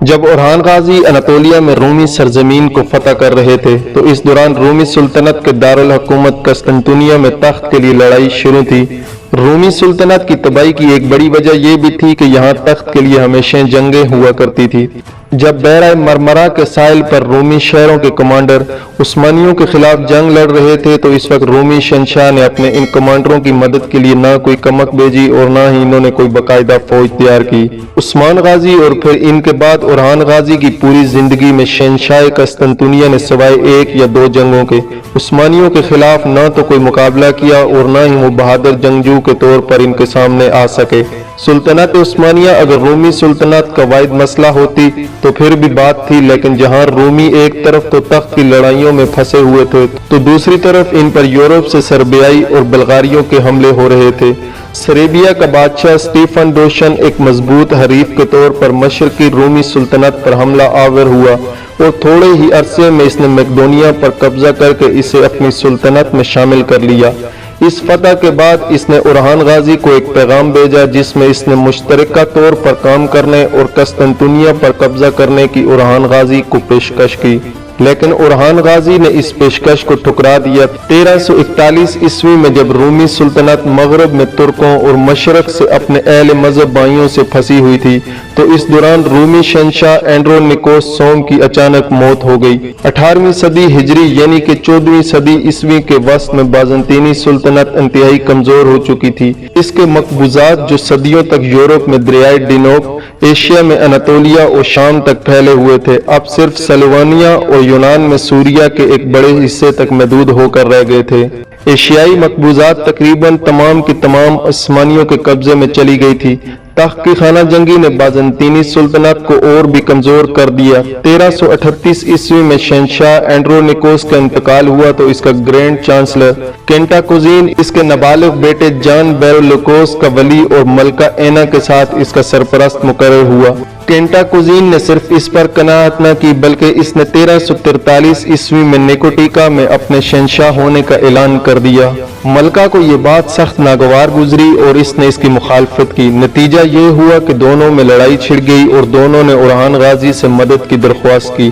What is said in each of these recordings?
جب اورحان غازی اناطولیہ میں رومی سرزمین کو فتح کر رہے تھے تو اس دوران رومی سلطنت کے دارالحکومت قسطنطنیہ میں تخت کے لیے لڑائی شروع تھی۔ رومی سلطنت کی تباہی کی ایک بڑی وجہ یہ بھی تھی کہ یہاں تخت کے لیے ہمیشہ جنگیں ہوا کرتی تھی۔ جب بحیرہ مرمرا کے ساحل پر رومی شہروں کے کمانڈر عثمانیوں کے خلاف جنگ لڑ رہے تھے تو اس وقت رومی شہنشاہ نے اپنے ان کمانڈروں کی مدد کے لیے نہ کوئی کمک بھیجی اور نہ ہی انہوں نے کوئی باقاعدہ فوج تیار کی۔ عثمان غازی اور پھر ان کے بعد اورحان غازی کی پوری زندگی میں شہنشاہ قسطنطنیہ نے سوائے ایک یا دو جنگوں کے عثمانیوں کے خلاف نہ تو کوئی مقابلہ کیا اور نہ ہی وہ بہادر جنگجو کے طور پر ان کے سامنے آ سکے۔ سلطنت عثمانیہ اگر رومی سلطنت کا واحد مسئلہ ہوتی تو پھر بھی بات تھی، لیکن جہاں رومی ایک طرف تو تخت کی لڑائیوں میں پھنسے ہوئے تھے تو دوسری طرف ان پر یورپ سے سربیائی اور بلغاریوں کے حملے ہو رہے تھے۔ سربیا کا بادشاہ اسٹیفن ڈوشن ایک مضبوط حریف کے طور پر مشرقی رومی سلطنت پر حملہ آور ہوا اور تھوڑے ہی عرصے میں اس نے میکڈونیا پر قبضہ کر کے اسے اپنی سلطنت میں شامل کر لیا۔ اس فتح کے بعد اس نے اورحان غازی کو ایک پیغام بھیجا جس میں اس نے مشترکہ طور پر کام کرنے اور قسطنطنیہ پر قبضہ کرنے کی اورحان غازی کو پیشکش کی، لیکن اورحان غازی نے اس پیشکش کو ٹھکرا دیا۔ 1341 عیسوی میں جب رومی سلطنت مغرب میں ترکوں اور مشرق سے اپنے اہل مذہب بھائیوں سے پھنسی ہوئی تھی تو اس دوران رومی شہنشاہ اینڈرونیکوس سوم کی اچانک موت ہو گئی۔ 18ویں صدی ہجری یعنی کہ 14ویں صدی عیسوی کے وسط میں بازنطینی سلطنت انتہائی کمزور ہو چکی تھی۔ اس کے مقبوضات جو صدیوں تک یورپ میں دریائے ڈینوب، ایشیا میں اناطولیہ اور شام تک پھیلے ہوئے تھے، اب صرف سلوانیا اور یونان میں سوریا کے ایک بڑے حصے تک محدود ہو کر رہ گئے تھے۔ ایشیائی مقبوضات تقریباً تمام کی تمام عثمانیوں کے قبضے میں چلی گئی تھی۔ تخت کی خانہ جنگی نے بازنطینی سلطنت کو اور بھی کمزور کر دیا۔ 1338 عیسوی میں شہنشاہ اینڈرونیکوس کا انتقال ہوا تو اس کا گرینڈ چانسلر کینٹاکوزین اس کے نابالغ بیٹے جان بیرولوکوس کا ولی اور ملکہ اینا کے ساتھ اس کا سرپرست مقرر ہوا۔ کینٹاکوزین نے صرف اس پر قناعت نہ کی بلکہ اس نے 1343 عیسوی میں نیکوٹیکا میں اپنے شہنشاہ ہونے کا اعلان کر دیا۔ ملکہ کو یہ بات سخت ناگوار گزری اور اس نے اس کی مخالفت کی۔ نتیجہ یہ ہوا کہ دونوں میں لڑائی چھڑ گئی اور دونوں نے اورحان غازی سے مدد کی درخواست کی۔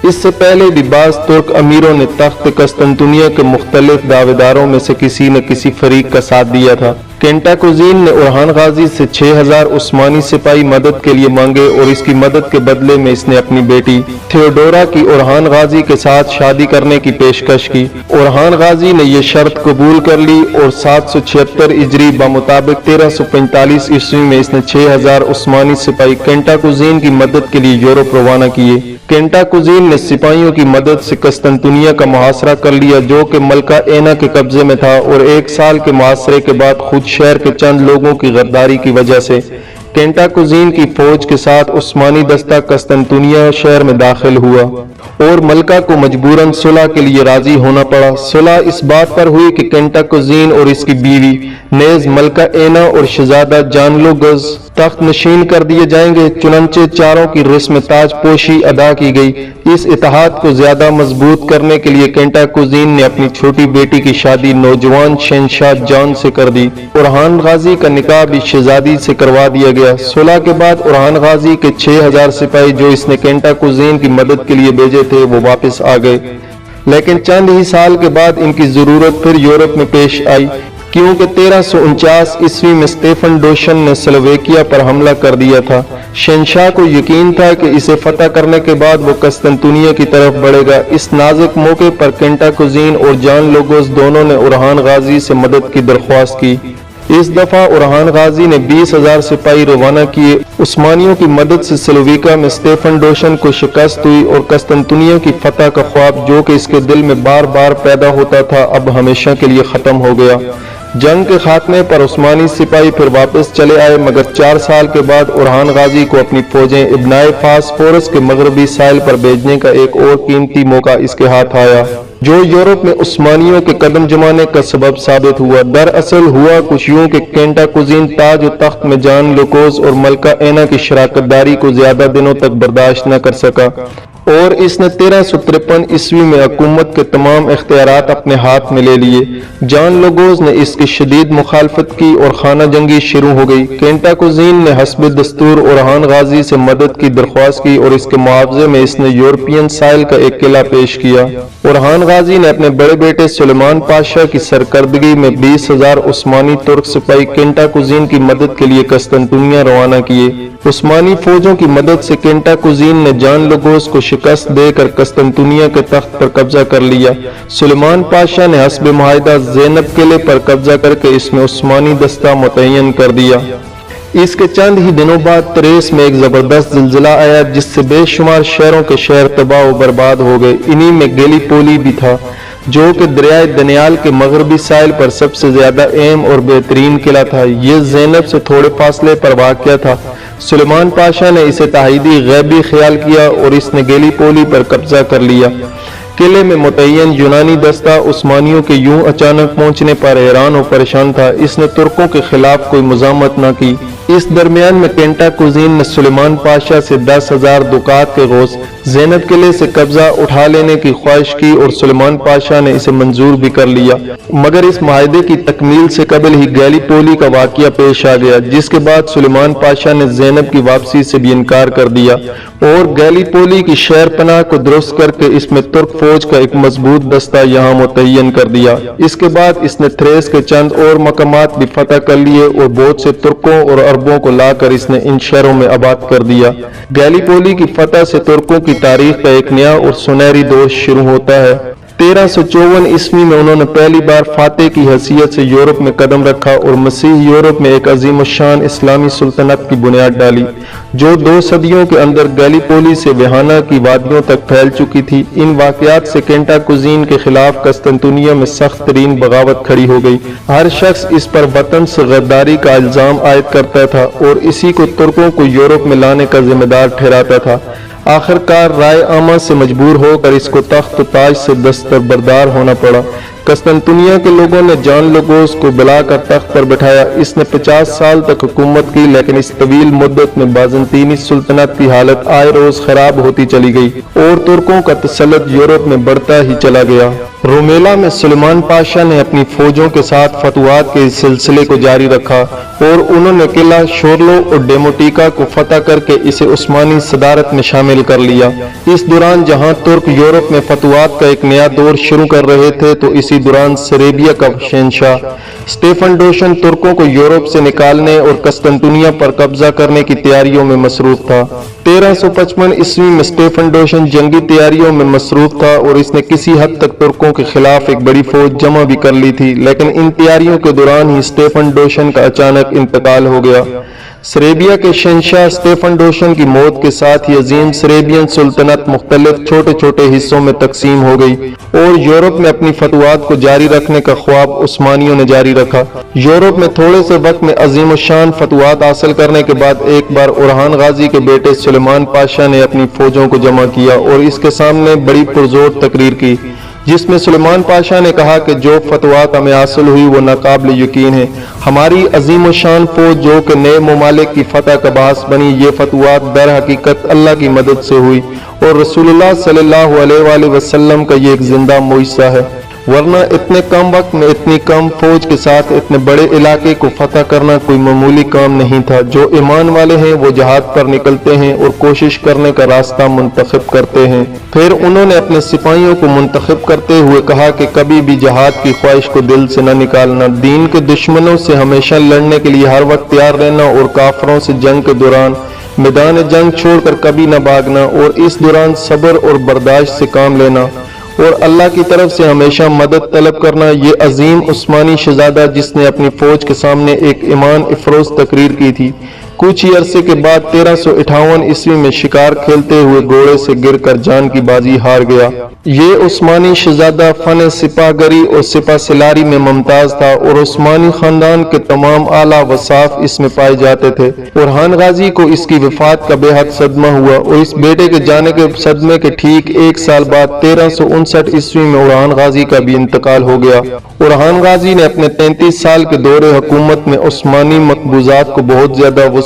اس سے پہلے بھی بعض ترک امیروں نے تخت قسطنطنیہ کے مختلف دعویداروں میں سے کسی نہ کسی فریق کا ساتھ دیا تھا۔ کینٹاکوزین نے اورحان غازی سے 6000 عثمانی سپاہی مدد کے لیے مانگے اور اس کی مدد کے بدلے میں اس نے اپنی بیٹی تھیوڈورا کی اورحان غازی کے ساتھ شادی کرنے کی پیشکش کی۔ اورحان غازی نے یہ شرط قبول کر لی اور 776 ہجری بمطابق 1345 عیسوی میں اس نے 6000 عثمانی سپاہی کینٹاکوزین کی مدد کے لیے یورپ روانہ کیے۔ کینٹاکوزین نے سپاہیوں کی مدد سے قسطنطنیہ کا محاصرہ کر لیا جو کہ ملکہ اینا کے قبضے میں تھا، اور ایک سال کے محاصرے کے بعد خود شہر کے چند لوگوں کی غداری کی وجہ سے کینٹاکوزین کی فوج کے ساتھ عثمانی دستہ قسطنطنیہ شہر میں داخل ہوا اور ملکہ کو مجبوراً صلح کے لیے راضی ہونا پڑا۔ صلح اس بات پر ہوئی کہ کینٹاکوزین اور اس کی بیوی نیز ملکہ اینا اور شہزادہ جان لوگز تخت نشین کر دیے جائیں گے، چنانچہ چاروں کی رسم تاج پوشی ادا کی گئی۔ اس اتحاد کو زیادہ مضبوط کرنے کے لیے کینٹاکوزین نے اپنی چھوٹی بیٹی کی شادی نوجوان شہنشاہ جان سے کر دی۔ اورحان غازی کا نکاح بھی شہزادی سے کروا دیا گیا۔ صلح کے بعد اورحان غازی کے 6000 سپاہی جو اس نے کینٹاکوزین کی مدد کے لیے بھیجے تھے وہ واپس آ گئے، لیکن چند ہی سال کے بعد ان کی ضرورت پھر یورپ میں پیش آئی کیونکہ 1349 عیسوی میں اسٹیفن ڈوشن نے سلویکیا پر حملہ کر دیا تھا۔ شہنشاہ کو یقین تھا کہ اسے فتح کرنے کے بعد وہ قسطنطنیہ کی طرف بڑھے گا۔ اس نازک موقع پر کینٹاکوزین اور جان لوگوس دونوں نے اورحان غازی سے مدد کی درخواست کی۔ اس دفعہ اورحان غازی نے 20,000 سپاہی روانہ کیے۔ عثمانیوں کی مدد سے سلویکا میں اسٹیفن ڈوشن کو شکست ہوئی اور قسطنطنیہ کی فتح کا خواب جو کہ اس کے دل میں بار بار پیدا ہوتا تھا اب ہمیشہ کے لیے ختم ہو گیا۔ جنگ کے خاتمے پر عثمانی سپاہی پھر واپس چلے آئے، مگر 4 سال کے بعد اورحان غازی کو اپنی فوجیں ابنائے فاسفورس کے مغربی ساحل پر بھیجنے کا ایک اور قیمتی موقع اس کے ہاتھ آیا جو یورپ میں عثمانیوں کے قدم جمانے کا سبب ثابت ہوا۔ دراصل ہوا کچھ یوں کہ کینٹاکوزین تاج و تخت میں جان لوکوس اور ملکہ اینا کی شراکت داری کو زیادہ دنوں تک برداشت نہ کر سکا اور اس نے 1353 عیسوی میں حکومت کے تمام اختیارات اپنے ہاتھ میں لے لیے۔ جان لوگوز نے اس کی شدید مخالفت کی اور خانہ جنگی شروع ہو گئی۔ کینٹاکوزین نے حسب دستور اورہان غازی سے مدد کی درخواست کی اور اس کے معاوضے میں اس نے یورپین ساحل کا ایک قلعہ پیش کیا۔ اورہان غازی نے اپنے بڑے بیٹے سلیمان پاشا کی سرکردگی میں 20,000 عثمانی ترک سپاہی کینٹاکوزین کی مدد کے لیے قسطنطنیہ روانہ کیے۔ عثمانی فوجوں کی مدد سے کینٹاکوزین نے جان لوگوز کو شکست دے کر قسطنطنیہ کے تخت پر قبضہ کر لیا۔ سلیمان پاشا نے حسب معاہدہ زینب قلعے پر قبضہ کر کے اس میں عثمانی دستہ متعین کر دیا۔ اس کے چند ہی دنوں بعد طریس میں ایک زبردست زلزلہ آیا جس سے بے شمار شہروں کے شہر تباہ و برباد ہو گئے۔ انہی میں گیلی پولی بھی تھا جو کہ دریائے دنیال کے مغربی ساحل پر سب سے زیادہ اہم اور بہترین قلعہ تھا۔ یہ زینب سے تھوڑے فاصلے پر واقع تھا۔ سلیمان پاشا نے اسے تحائیدی غیبی خیال کیا اور اس نے گیلی پولی پر قبضہ کر لیا۔ قلعے میں متعین یونانی دستہ عثمانیوں کے یوں اچانک پہنچنے پر حیران و پریشان تھا۔ اس نے ترکوں کے خلاف کوئی مزاحمت نہ کی۔ اس درمیان میں کینٹاکوزین نے سلیمان پاشا سے 10,000 دکات کے غوث زینب قلعے سے قبضہ اٹھا لینے کی خواہش کی اور سلیمان پاشا نے اسے منظور بھی کر لیا، مگر اس معاہدے کی تکمیل سے قبل ہی گیلی پولی کا واقعہ پیش آ گیا، جس کے بعد سلیمان پاشا نے زینب کی واپسی سے بھی انکار کر دیا اور گیلی پولی کی شہر پناہ کو درست کر کے اس میں ترک فوج کا ایک مضبوط دستہ یہاں متعین کر دیا۔ اس کے بعد اس نے تھریس کے چند اور مقامات بھی فتح کر لیے اور بہت سے ترکوں اور عربوں کو لا کر اس نے ان شہروں میں آباد کر دیا۔ گیلی پولی کی فتح سے ترکوں کی تاریخ کا ایک نیا اور سنہری دور شروع ہوتا ہے۔ 1354 عیسوی میں انہوں نے پہلی بار فاتح کی حیثیت سے یورپ میں قدم رکھا اور مسیحی یورپ میں ایک عظیم الشان اسلامی سلطنت کی بنیاد ڈالی، جو 2 صدیوں کے اندر گیلی پولی سے ویہانا کی وادیوں تک پھیل چکی تھی۔ ان واقعات سے کینٹاکوزین کے خلاف قسطنطنیہ میں سخت ترین بغاوت کھڑی ہو گئی۔ ہر شخص اس پر وطن سے غداری کا الزام عائد کرتا تھا اور اسی کو ترکوں کو یورپ میں لانے کا ذمہ دار ٹھہراتا تھا۔ آخر کار رائے عامہ سے مجبور ہو کر اس کو تخت و تاج سے دستبردار ہونا پڑا۔ قسطنطنیہ کے لوگوں نے جان لوگوز کو بلا کر تخت پر بٹھایا۔ اس نے 50 سال تک حکومت کی، لیکن اس طویل مدت میں بازنطینی سلطنت کی حالت آئے روز خراب ہوتی چلی گئی اور ترکوں کا تسلط یورپ میں بڑھتا ہی چلا گیا۔ رومیلا میں سلیمان پاشا نے اپنی فوجوں کے ساتھ فتوحات کے سلسلے کو جاری رکھا اور انہوں نے قلعہ شورلو اور ڈیموٹیکا کو فتح کر کے اسے عثمانی صدارت میں شامل کر لیا۔ اس دوران جہاں ترک یورپ میں فتوحات کا ایک نیا دور شروع کر رہے تھے تو اسی دوران سریبیا کا شہنشاہ اسٹیفن ڈوشن ترکوں کو یورپ سے نکالنے اور قسطنطنیہ پر قبضہ کرنے کی تیاریوں میں مصروف تھا۔ 1355 عیسوی میں اسٹیفن ڈوشن جنگی تیاریوں میں مصروف تھا اور اس نے کسی حد تک ترکوں کے خلاف ایک بڑی فوج جمع بھی کر لی تھی، لیکن ان تیاریوں کے دوران ہی اسٹیفن ڈوشن کا اچانک انتقال ہو گیا۔ سریبیا کے شہنشاہ اسٹیفن ڈوشن کی موت کے ساتھ ہی عظیم سریبین سلطنت مختلف چھوٹے چھوٹے حصوں میں تقسیم ہو گئی اور یورپ میں اپنی فتوحات کو جاری رکھنے کا خواب عثمانیوں نے جاری رکھا۔ یورپ میں تھوڑے سے وقت میں عظیم الشان فتوحات حاصل کرنے کے بعد ایک بار اورہان غازی کے بیٹے سلیمان پاشا نے اپنی فوجوں کو جمع کیا اور اس کے سامنے بڑی پرزور تقریر کی، جس میں سلیمان پاشا نے کہا کہ جو فتوحات ہمیں حاصل ہوئی وہ ناقابل یقین ہے۔ ہماری عظیم الشان فوج جو کہ نئے ممالک کی فتح کا باعث بنی، یہ فتوحات در حقیقت اللہ کی مدد سے ہوئی اور رسول اللہ صلی اللہ علیہ وآلہ وسلم کا یہ ایک زندہ معجزہ ہے، ورنہ اتنے کم وقت میں اتنی کم فوج کے ساتھ اتنے بڑے علاقے کو فتح کرنا کوئی معمولی کام نہیں تھا۔ جو ایمان والے ہیں وہ جہاد پر نکلتے ہیں اور کوشش کرنے کا راستہ منتخب کرتے ہیں۔ پھر انہوں نے اپنے سپاہیوں کو منتخب کرتے ہوئے کہا کہ کبھی بھی جہاد کی خواہش کو دل سے نہ نکالنا، دین کے دشمنوں سے ہمیشہ لڑنے کے لیے ہر وقت تیار رہنا اور کافروں سے جنگ کے دوران میدان جنگ چھوڑ کر کبھی نہ بھاگنا اور اس دوران صبر اور برداشت سے کام لینا اور اللہ کی طرف سے ہمیشہ مدد طلب کرنا۔ یہ عظیم عثمانی شہزادہ جس نے اپنی فوج کے سامنے ایک ایمان افروز تقریر کی تھی، کچھ ہی عرصے کے بعد 1358 عیسوی میں شکار کھیلتے ہوئے گھوڑے سے گر کر جان کی بازی ہار گیا۔ یہ عثمانی شہزادہ فن سپاہ گری اور سپہ سلاری میں ممتاز تھا اور عثمانی خاندان کے تمام اعلیٰ وصاف اس میں پائے جاتے تھے۔ اورہان غازی کو اس کی وفات کا بے حد صدمہ ہوا اور اس بیٹے کے جانے کے صدمے کے ٹھیک 1 سال بعد 1359 عیسوی میں اورہان غازی کا بھی انتقال ہو گیا۔ اورہان غازی نے اپنے 33 سال کے دور حکومت میں عثمانی مقبوضات کو بہت زیادہ